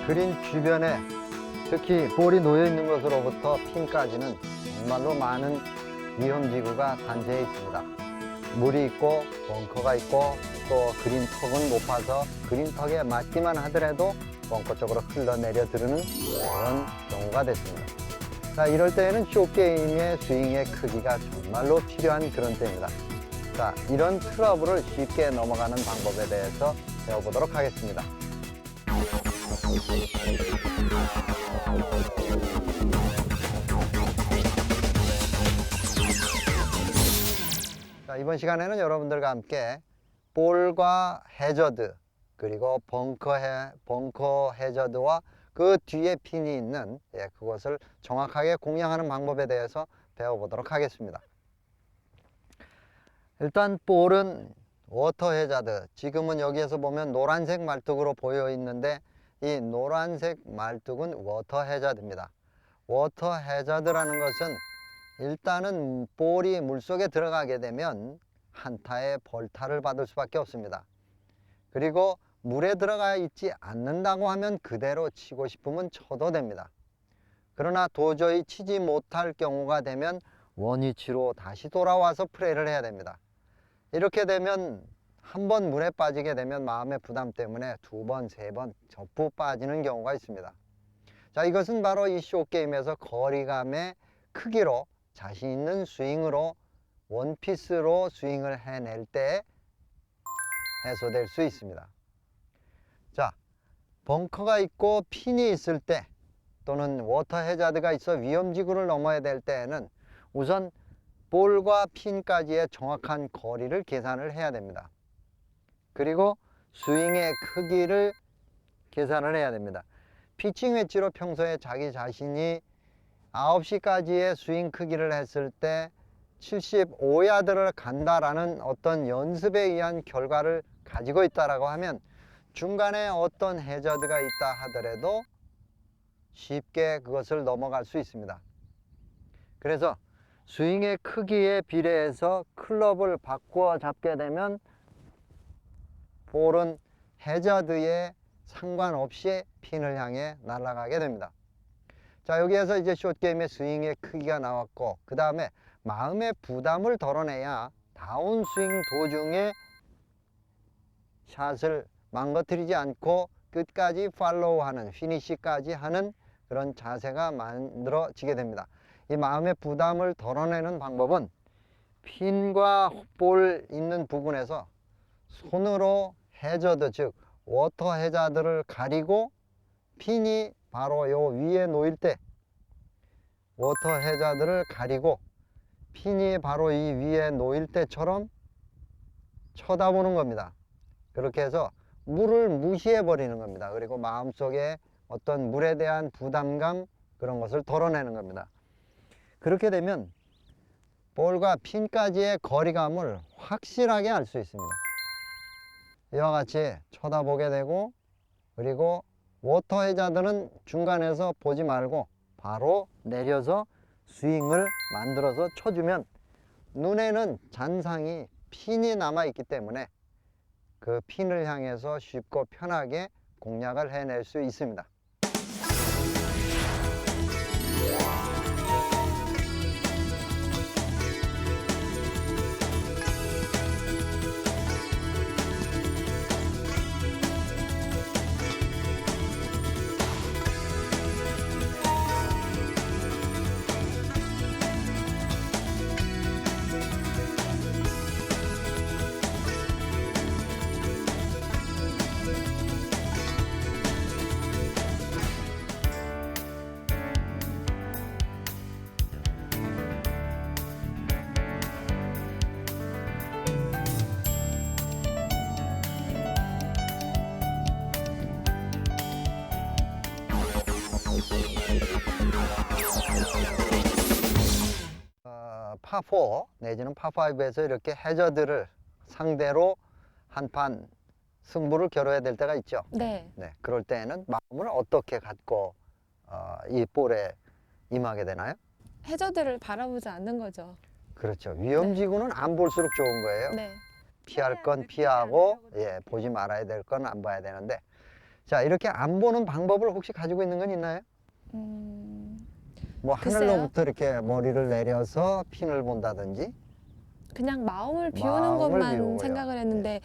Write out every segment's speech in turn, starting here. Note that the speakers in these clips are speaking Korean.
그린 주변에 특히 볼이 놓여 있는 것으로부터 핀까지는 정말로 많은 위험지구가 단재해 있습니다. 물이 있고 벙커가 있고 또 그린 턱은 높아서 그린 턱에 맞기만 하더라도 벙커 쪽으로 흘러내려 들는 그런 경우가 됐습니다. 자, 이럴 때에는 숏게임의 스윙의 크기가 정말로 필요한 그런 때입니다. 자, 이런 트러블을 쉽게 넘어가는 방법에 대해서 배워보도록 하겠습니다. 자, 이번 시간에는 여러분들과 함께 볼과 해저드 그리고 벙커 해저드와 그 뒤에 핀이 있는 그것을 정확하게 공략하는 방법에 대해서 배워보도록 하겠습니다. 일단 볼은 워터 해저드, 지금은 여기에서 보면 노란색 말뚝으로 보여 있는데 이 노란색 말뚝은 워터 해저드입니다. 워터 해저드라는 것은 일단은 볼이 물속에 들어가게 되면 한타의 벌타를 받을 수밖에 없습니다. 그리고 물에 들어가 있지 않는다고 하면 그대로 치고 싶으면 쳐도 됩니다. 그러나 도저히 치지 못할 경우가 되면 원위치로 다시 돌아와서 플레이를 해야 됩니다. 이렇게 되면 한 번 물에 빠지게 되면 마음의 부담 때문에 두 번, 세 번 접부 빠지는 경우가 있습니다. 자, 이것은 바로 이 숏게임에서 거리감의 크기로 자신 있는 스윙으로 원피스로 스윙을 해낼 때 해소될 수 있습니다. 자, 벙커가 있고 핀이 있을 때 또는 워터 해저드가 있어 위험지구를 넘어야 될 때에는 우선 볼과 핀까지의 정확한 거리를 계산을 해야 됩니다. 그리고 스윙의 크기를 계산을 해야 됩니다. 피칭 웨지로 평소에 자기 자신이 9시까지의 스윙 크기를 했을 때 75야드를 간다라는 어떤 연습에 의한 결과를 가지고 있다라고 하면 중간에 어떤 해저드가 있다 하더라도 쉽게 그것을 넘어갈 수 있습니다. 그래서 스윙의 크기에 비례해서 클럽을 바꾸어 잡게 되면 볼은 해저드에 상관없이 핀을 향해 날아가게 됩니다. 자, 여기에서 이제 숏게임의 스윙의 크기가 나왔고 그 다음에 마음의 부담을 덜어내야 다운스윙 도중에 샷을 망가뜨리지 않고 끝까지 팔로우하는 피니시까지 하는 그런 자세가 만들어지게 됩니다. 이 마음의 부담을 덜어내는 방법은 핀과 볼 있는 부분에서 손으로 해저드, 즉 워터 해저드를 가리고 핀이 바로 요 위에 놓일 때 워터 해저드를 가리고 핀이 바로 이 위에 놓일 때처럼 쳐다보는 겁니다. 그렇게 해서 물을 무시해 버리는 겁니다. 그리고 마음속에 어떤 물에 대한 부담감 그런 것을 덜어내는 겁니다. 그렇게 되면 볼과 핀까지의 거리감을 확실하게 알 수 있습니다. 이와 같이 쳐다보게 되고 그리고 워터 해저드는 중간에서 보지 말고 바로 내려서 스윙을 만들어서 쳐주면 눈에는 잔상이 핀이 남아 있기 때문에 그 핀을 향해서 쉽고 편하게 공략을 해낼 수 있습니다. 파4 내지는 파5에서 이렇게 해저드를 상대로 한판 승부를 겨뤄야 될 때가 있죠. 네. 네, 그럴 때에는 마음을 어떻게 갖고 이 볼에 임하게 되나요? 해저드를 바라보지 않는 거죠. 그렇죠. 위험지구는 안 볼수록 좋은 거예요. 네. 피할 건 피하고 보지 말아야 될 건 안 봐야 되는데 자, 이렇게 안 보는 방법을 혹시 가지고 있는 건 있나요? 뭐 글쎄요. 하늘로부터 이렇게 머리를 내려서 핀을 본다든지. 그냥 마음을 비우는 마음을 것만 비우고요. 네. 생각을 했는데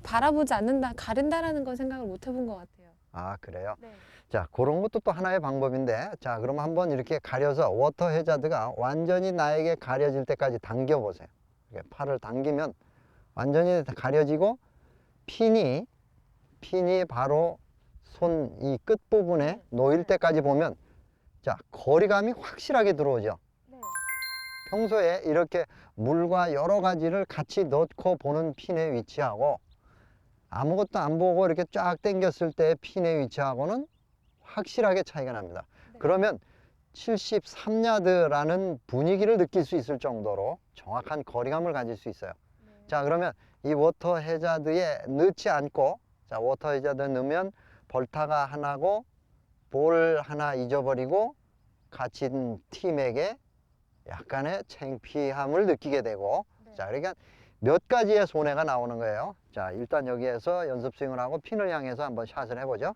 바라보지 않는다, 가린다라는 건 생각을 못 해본 것 같아요. 아, 그래요? 네. 자, 그런 것도 또 하나의 방법인데, 자, 그럼 한번 이렇게 가려서 워터 해자드가 완전히 나에게 가려질 때까지 당겨 보세요. 이렇게 팔을 당기면 완전히 가려지고 핀이 바로 손 이 끝부분에 놓일 때까지 보면, 자, 거리감이 확실하게 들어오죠. 네. 평소에 이렇게 물과 여러 가지를 같이 넣고 보는 핀의 위치하고 아무것도 안 보고 이렇게 쫙 당겼을 때 핀의 위치하고는 확실하게 차이가 납니다. 네. 그러면 73야드라는 분위기를 느낄 수 있을 정도로 정확한 거리감을 가질 수 있어요. 자, 그러면 이 워터 해자드에 넣지 않고, 자, 워터 해자드에 넣으면 벌타가 하나고 볼 하나 잊어버리고 갇힌 팀에게 약간의 창피함을 느끼게 되고, 자, 그러니까 몇 가지의 손해가 나오는 거예요. 자, 일단 여기에서 연습 스윙을 하고 핀을 향해서 한번 샷을 해보죠.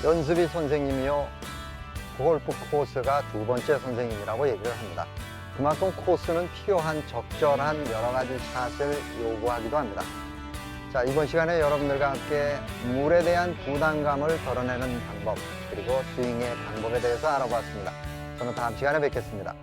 연습이 선생님이요, 골프 코스가 두 번째 선생님이라고 얘기를 합니다. 그만큼 코스는 필요한 적절한 여러 가지 샷을 요구하기도 합니다. 자, 이번 시간에 여러분들과 함께 물에 대한 부담감을 덜어내는 방법, 그리고 스윙의 방법에 대해서 알아보았습니다. 저는 다음 시간에 뵙겠습니다.